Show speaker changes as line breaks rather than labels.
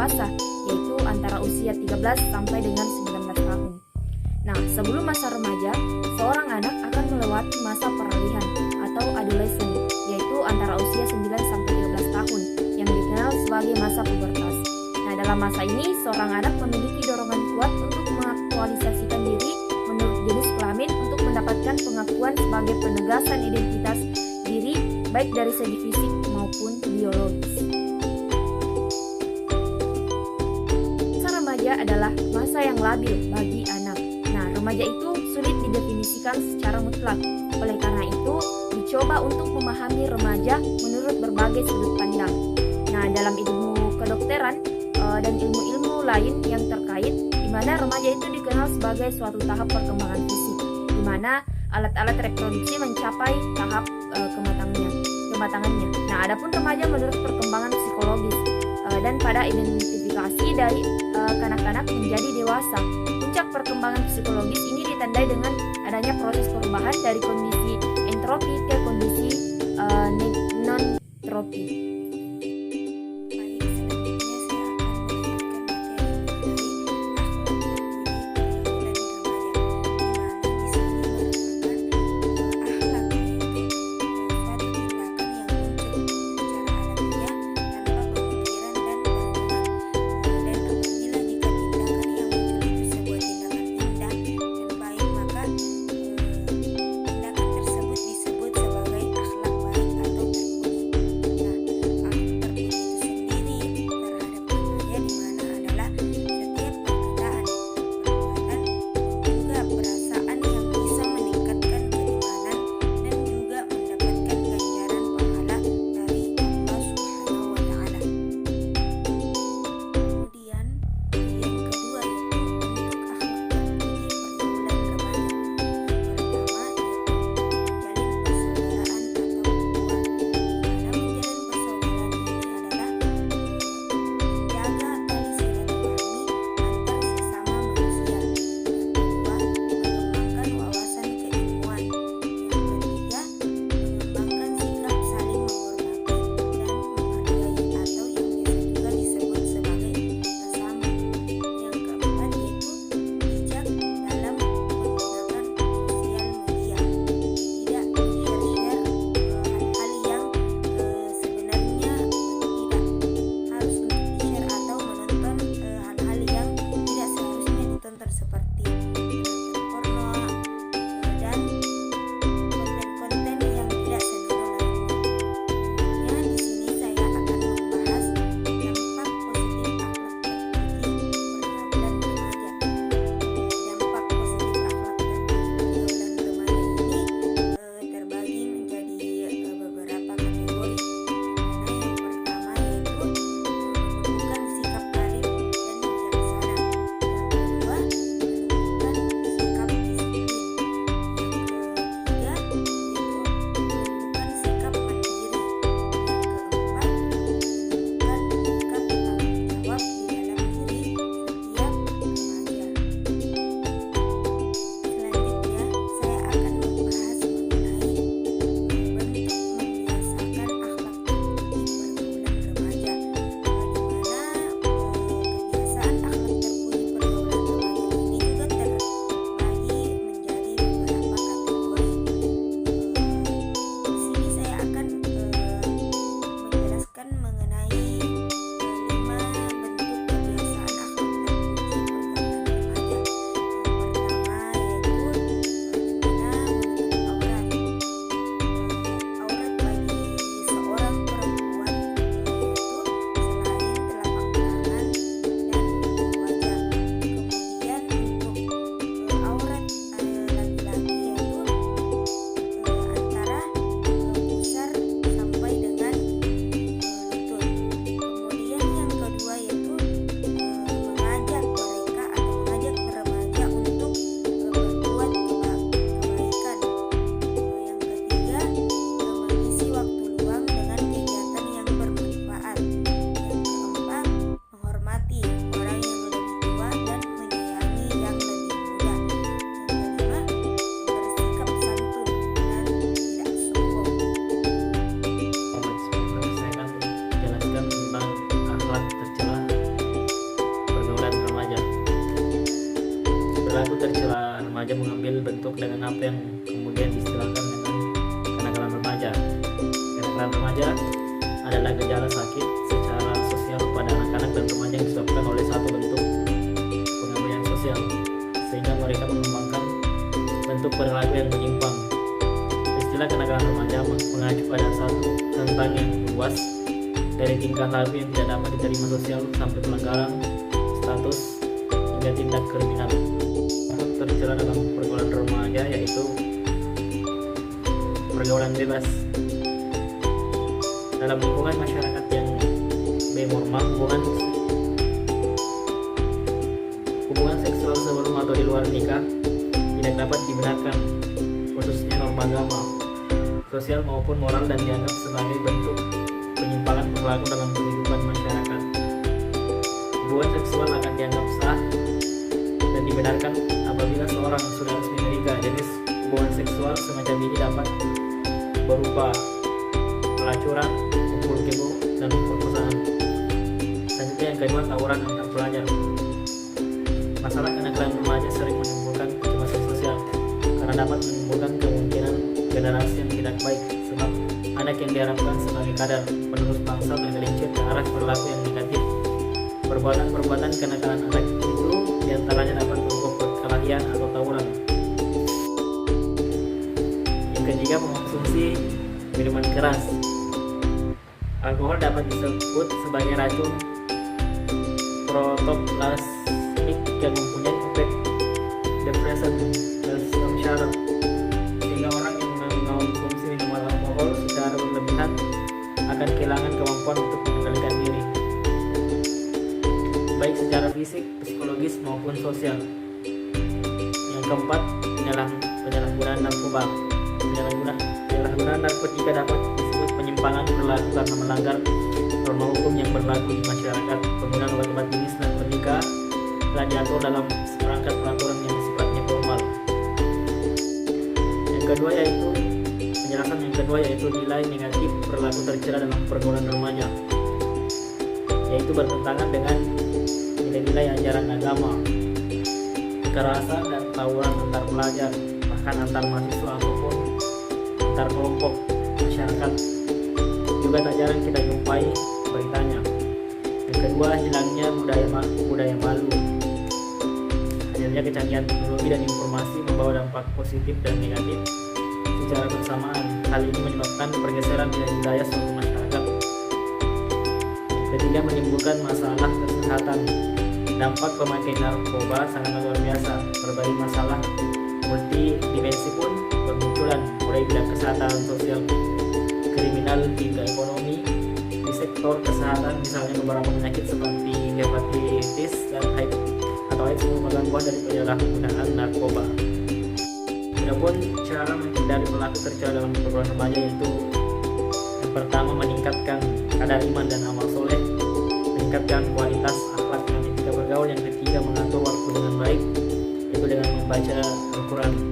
dewasa, yaitu antara usia 13 sampai dengan 19 tahun. Nah, sebelum masa remaja, seorang anak akan melewati masa peralihan atau adolescent, yaitu antara usia 9 sampai 13 tahun, yang dikenal sebagai masa pubertas. Nah, dalam masa ini, seorang anak memiliki dorongan kuat untuk mengaktualisasikan diri menurut jenis kelamin untuk mendapatkan pengakuan sebagai penegasan identitas diri, baik dari segi fisik maupun biologis. Masa remaja adalah masa yang labil bagi anak. Nah, remaja itu sulit didefinisikan secara mutlak. Oleh karena itu, dicoba untuk memahami remaja menurut berbagai sudut pandang. Nah, dalam ilmu kedokteran dan ilmu-ilmu lain yang terkait, di mana remaja itu dikenal sebagai suatu tahap perkembangan fisik, di mana alat-alat reproduksi mencapai tahap kematangannya. Nah, adapun remaja menurut perkembangan psikologis dan pada identifikasi dari kanak-kanak menjadi dewasa. Puncak perkembangan psikologis ini ditandai dengan adanya proses perubahan dari kondisi entropi ke kondisi non-tropi.
bentuk dengan apa yang kemudian diistilahkan dengan kenakalan remaja. Kenakalan remaja adalah gejala sakit secara sosial pada anak-anak dan remaja yang disebabkan oleh satu bentuk pengabaian sosial, sehingga mereka mengembangkan bentuk perilaku yang menyimpang. Istilah kenakalan remaja mengacu pada satu tentang yang luas dari tingkah laku yang tidak dapat diterima sosial sampai pelanggaran status hingga tindak kriminal. Tercela dalam pergaulan remaja yaitu pergaulan bebas. Dalam lingkungan masyarakat yang normal, hubungan seksual sebelum atau di luar nikah tidak dapat dibenarkan, khususnya norma agama, sosial maupun moral, dan dianggap sebagai bentuk penyimpangan perilaku dalam kehidupan masyarakat. Hubungan seksual akan dianggap sah dan dibenarkan apabila seorang sudah resmi menikah. Jenis hubungan seksual semacam ini dapat berupa pelacuran, kumpul kebo, dan perkosaan. Selanjutnya yang kedua, tawuran antar pelajar. Masalah kenakalan remaja sering menimbulkan kecemasan sosial karena dapat menimbulkan kemungkinan generasi yang tidak baik, sebab anak yang diharapkan sebagai kader penerus bangsa tergelincir ke arah perilaku yang negatif. Perbuatan kenakalan anak itu diantaranya dapat berupa perkelahian atau tawuran. Yang ketiga, mengonsumsi minuman keras. Alkohol dapat disebut sebagai racun protoplasmik yang mempunyai efek depresan dan syarat, sehingga orang yang mengonsumsi minuman alkohol secara berlebihan akan kehilangan kemampuan untuk mengendalikan diri, baik secara fisik, psikologis maupun sosial. Yang keempat, penyalahgunaan narkoba. Penyalahgunaan narkotika dapat disebut penyimpangan perilaku karena melanggar norma hukum yang berlaku di masyarakat. Penggunaan obat-obat jenis narkotika telah diatur dalam seperangkat peraturan yang sifatnya formal. Penjelasan yang kedua yaitu nilai negatif perilaku tercela dalam pergaulan remaja, yaitu bertentangan dengan nilai-nilai ajaran agama, kekerasan dan tawuran antar pelajar, bahkan antar mahasiswa ataupun antar kelompok masyarakat. Juga tak jarang kita jumpai beritanya. Yang kedua, hilangnya budaya malu. Hadirnya kecanggihan teknologi dan informasi membawa dampak positif dan negatif secara bersamaan. Hal ini menyebabkan pergeseran nilai budaya suatu masyarakat. Yang ketiga, menimbulkan masalah kesehatan. Dampak pemakaian narkoba sangat luar biasa. Berbagai masalah multidimensi pun bermunculan, mulai bidang kesehatan, sosial, kriminal, hingga ekonomi. Di sektor kesehatan, misalnya beberapa penyakit seperti hepatitis dan HIV atau AIDS merupakan buah dari penyalahgunaan narkoba. Adapun cara menghindari perilaku tercela dalam pergaulan remaja yaitu yang pertama, meningkatkan kadar iman dan amal soleh, meningkatkan kualitas akhlak dan etika bergaul. Yang ketiga, mengatur waktu dengan baik, yaitu dengan membaca Al-Quran.